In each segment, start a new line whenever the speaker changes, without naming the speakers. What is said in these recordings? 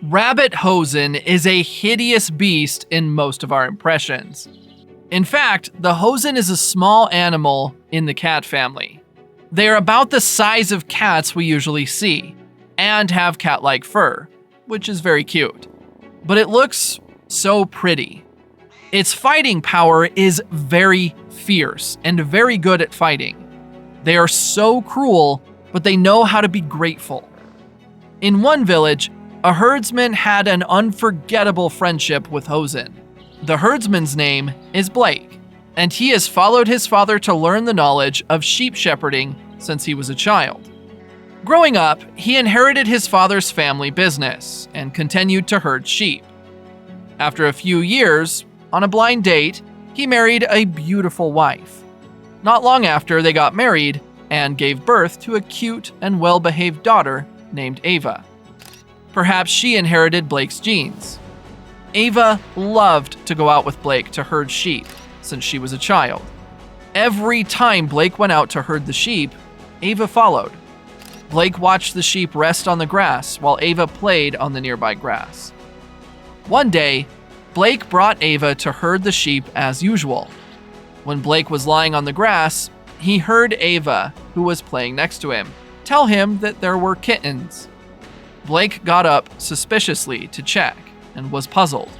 Rabbit hosen is a hideous beast in most of our impressions. In fact, the hosen is a small animal in the cat family. They are about the size of cats we usually see, and have cat-like fur, which is very cute. But it looks so pretty. Its fighting power is very fierce and very good at fighting. They are so cruel, but they know how to be grateful. In one village, a herdsman had an unforgettable friendship with Hosen. The herdsman's name is Blake, and he has followed his father to learn the knowledge of sheep shepherding since he was a child. Growing up, he inherited his father's family business and continued to herd sheep. After a few years, on a blind date, he married a beautiful wife. Not long after, they got married and gave birth to a cute and well-behaved daughter named Ava. Perhaps she inherited Blake's genes. Ava loved to go out with Blake to herd sheep since she was a child. Every time Blake went out to herd the sheep, Ava followed. Blake watched the sheep rest on the grass while Ava played on the nearby grass. One day, Blake brought Ava to herd the sheep as usual. When Blake was lying on the grass, he heard Ava, who was playing next to him, tell him that there were kittens. Blake got up suspiciously to check and was puzzled.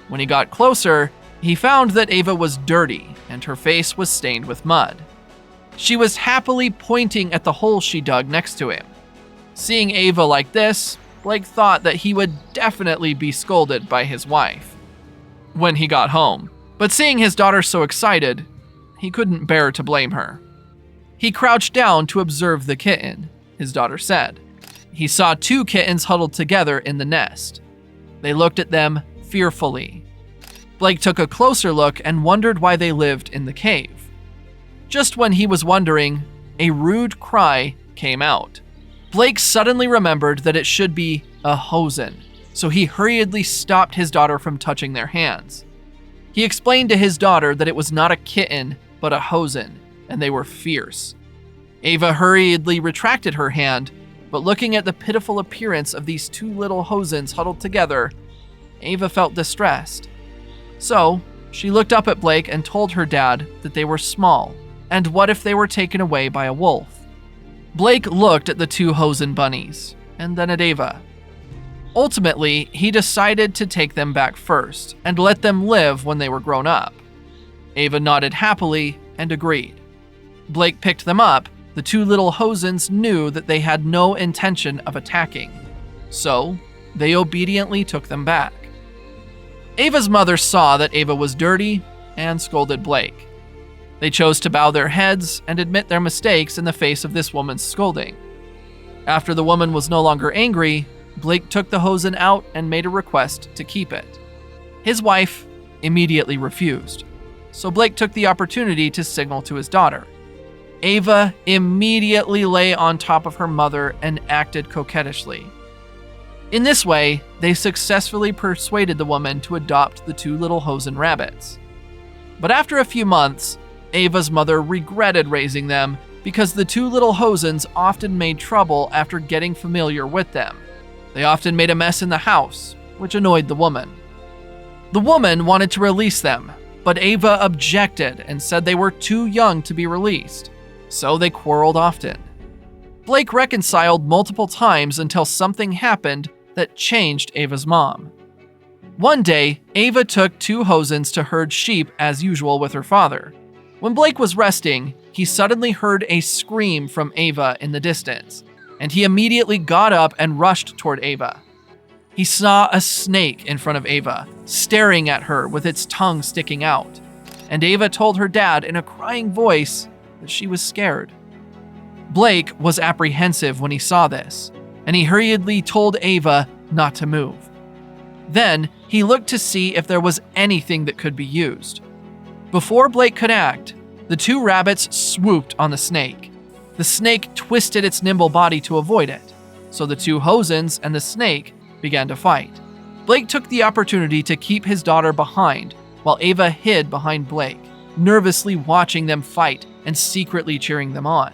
When he got closer, he found that Ava was dirty and her face was stained with mud. She was happily pointing at the hole she dug next to him. Seeing Ava like this, Blake thought that he would definitely be scolded by his wife when he got home. But seeing his daughter so excited, he couldn't bear to blame her. He crouched down to observe the kitten, his daughter said. He saw two kittens huddled together in the nest. They looked at them fearfully. Blake took a closer look and wondered why they lived in the cave. Just when he was wondering, a rude cry came out. Blake suddenly remembered that it should be a hosen, so he hurriedly stopped his daughter from touching their hands. He explained to his daughter that it was not a kitten, but a hosen, and they were fierce. Ava hurriedly retracted her hand, but looking at the pitiful appearance of these two little hosens huddled together, Ava felt distressed. So, she looked up at Blake and told her dad that they were small, and what if they were taken away by a wolf? Blake looked at the two hosen bunnies, and then at Ava. Ultimately, he decided to take them back first, and let them live when they were grown up. Ava nodded happily and agreed. Blake picked them up. The two little hosens knew that they had no intention of attacking, so they obediently took them back. Ava's mother saw that Ava was dirty and scolded Blake. They chose to bow their heads and admit their mistakes in the face of this woman's scolding. After the woman was no longer angry, Blake took the hosen out and made a request to keep it. His wife immediately refused, so Blake took the opportunity to signal to his daughter. Ava immediately lay on top of her mother and acted coquettishly. In this way, they successfully persuaded the woman to adopt the two little hosen rabbits. But after a few months, Ava's mother regretted raising them because the two little hosens often made trouble after getting familiar with them. They often made a mess in the house, which annoyed the woman. The woman wanted to release them, but Ava objected and said they were too young to be released, so they quarreled often. Blake reconciled multiple times until something happened that changed Ava's mom. One day, Ava took two hosens to herd sheep as usual with her father. When Blake was resting, he suddenly heard a scream from Ava in the distance, and he immediately got up and rushed toward Ava. He saw a snake in front of Ava, staring at her with its tongue sticking out, and Ava told her dad in a crying voice that she was scared. Blake was apprehensive when he saw this, and he hurriedly told Ava not to move. Then, he looked to see if there was anything that could be used. Before Blake could act, the two rabbits swooped on the snake. The snake twisted its nimble body to avoid it, so the two hosens and the snake began to fight. Blake took the opportunity to keep his daughter behind, while Ava hid behind Blake, nervously watching them fight and secretly cheering them on.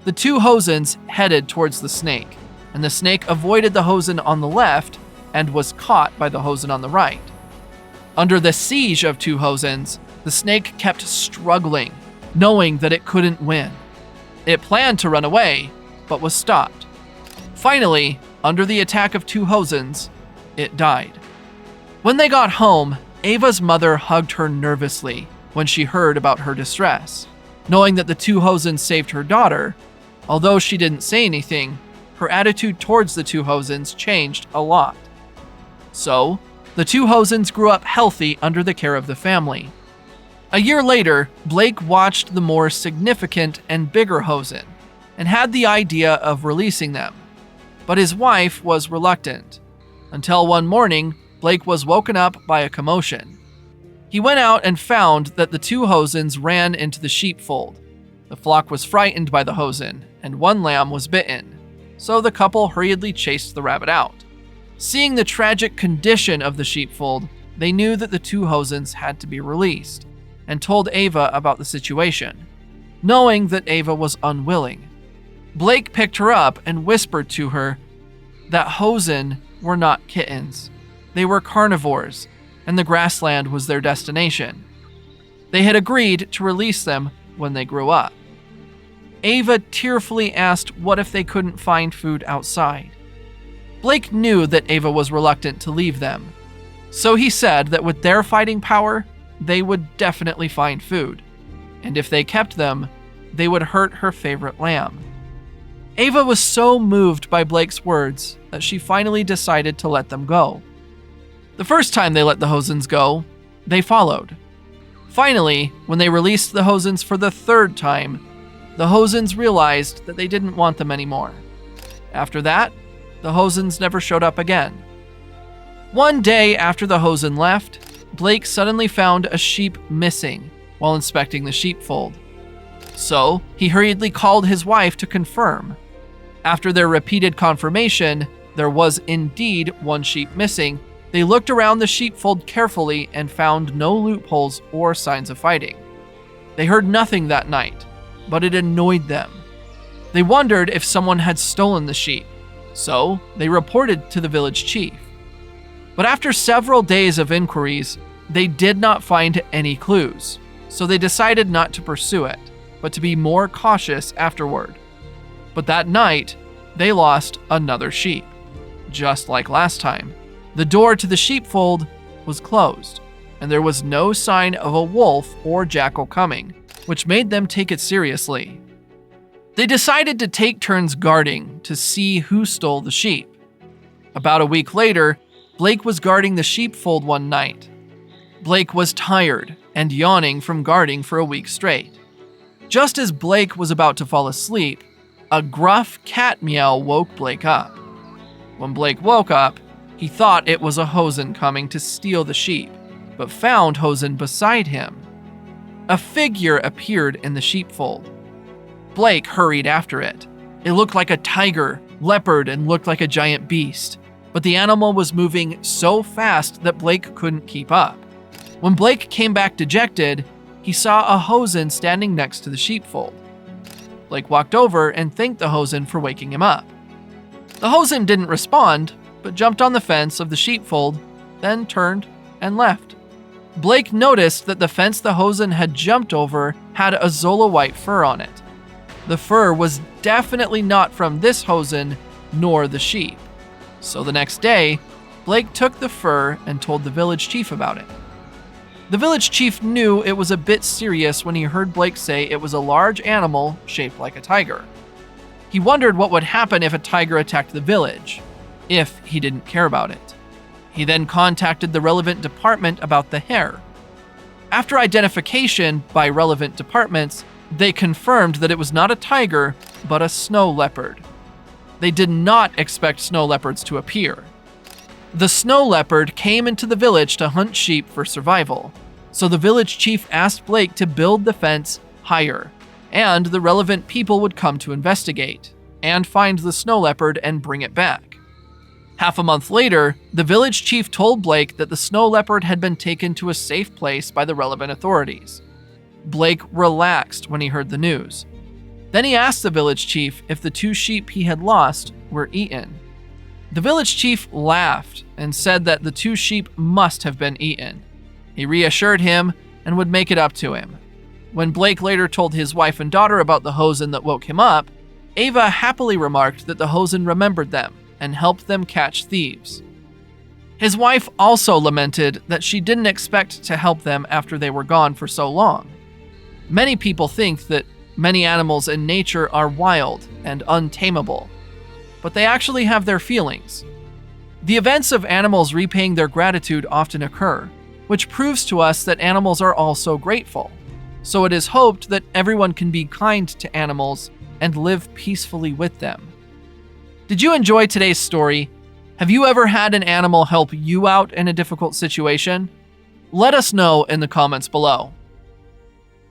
The two hosens headed towards the snake, and the snake avoided the hosen on the left and was caught by the hosen on the right. Under the siege of two hosens, the snake kept struggling, knowing that it couldn't win. It planned to run away, but was stopped. Finally, under the attack of two hosens, it died. When they got home, Ava's mother hugged her nervously when she heard about her distress. Knowing that the two hosens saved her daughter, although she didn't say anything, her attitude towards the two hosens changed a lot. So, the two hosens grew up healthy under the care of the family. A year later, Blake watched the more significant and bigger hosen and had the idea of releasing them. But his wife was reluctant, until one morning, Blake was woken up by a commotion. He went out and found that the two hosens ran into the sheepfold. The flock was frightened by the hosen, and one lamb was bitten, so the couple hurriedly chased the rabbit out. Seeing the tragic condition of the sheepfold, they knew that the two hosens had to be released, and told Ava about the situation, knowing that Ava was unwilling. Blake picked her up and whispered to her that hosen were not kittens. They were carnivores, and the grassland was their destination. They had agreed to release them when they grew up. Ava tearfully asked what if they couldn't find food outside. Blake knew that Ava was reluctant to leave them, so he said that with their fighting power, they would definitely find food, and if they kept them, they would hurt her favorite lamb. Ava was so moved by Blake's words that she finally decided to let them go. The first time they let the hosens go, they followed. Finally, when they released the hosens for the third time, the hosens realized that they didn't want them anymore. After that, the hosens never showed up again. One day after the hosen left, Blake suddenly found a sheep missing while inspecting the sheepfold. So, he hurriedly called his wife to confirm. After their repeated confirmation, there was indeed one sheep missing. They looked around the sheepfold carefully and found no loopholes or signs of fighting. They heard nothing that night, but it annoyed them. They wondered if someone had stolen the sheep, so they reported to the village chief. But after several days of inquiries, they did not find any clues, so they decided not to pursue it, but to be more cautious afterward. But that night, they lost another sheep. Just like last time, the door to the sheepfold was closed, and there was no sign of a wolf or jackal coming, which made them take it seriously. They decided to take turns guarding to see who stole the sheep. About a week later, Blake was guarding the sheepfold one night. Blake was tired and yawning from guarding for a week straight. Just as Blake was about to fall asleep, a gruff cat meow woke Blake up. When Blake woke up, he thought it was a hosen coming to steal the sheep, but found hosen beside him. A figure appeared in the sheepfold. Blake hurried after it. It looked like a tiger, leopard, and looked like a giant beast, but the animal was moving so fast that Blake couldn't keep up. When Blake came back dejected, he saw a hosen standing next to the sheepfold. Blake walked over and thanked the hosen for waking him up. The hosen didn't respond, but jumped on the fence of the sheepfold, then turned and left. Blake noticed that the fence the hosen had jumped over had a Zola white fur on it. The fur was definitely not from this hosen nor the sheep. So the next day, Blake took the fur and told the village chief about it. The village chief knew it was a bit serious when he heard Blake say it was a large animal shaped like a tiger. He wondered what would happen if a tiger attacked the village, if he didn't care about it. He then contacted the relevant department about the hair. After identification by relevant departments, they confirmed that it was not a tiger, but a snow leopard. They did not expect snow leopards to appear. The snow leopard came into the village to hunt sheep for survival, so the village chief asked Blake to build the fence higher, and the relevant people would come to investigate, and find the snow leopard and bring it back. Half a month later, the village chief told Blake that the snow leopard had been taken to a safe place by the relevant authorities. Blake relaxed when he heard the news. Then he asked the village chief if the two sheep he had lost were eaten. The village chief laughed and said that the 2 sheep must have been eaten. He reassured him and would make it up to him. When Blake later told his wife and daughter about the hosen that woke him up, Ava happily remarked that the hosen remembered them and helped them catch thieves. His wife also lamented that she didn't expect to help them after they were gone for so long. Many people think that many animals in nature are wild and untamable, but they actually have their feelings. The events of animals repaying their gratitude often occur, which proves to us that animals are also grateful. So it is hoped that everyone can be kind to animals and live peacefully with them. Did you enjoy today's story? Have you ever had an animal help you out in a difficult situation? Let us know in the comments below.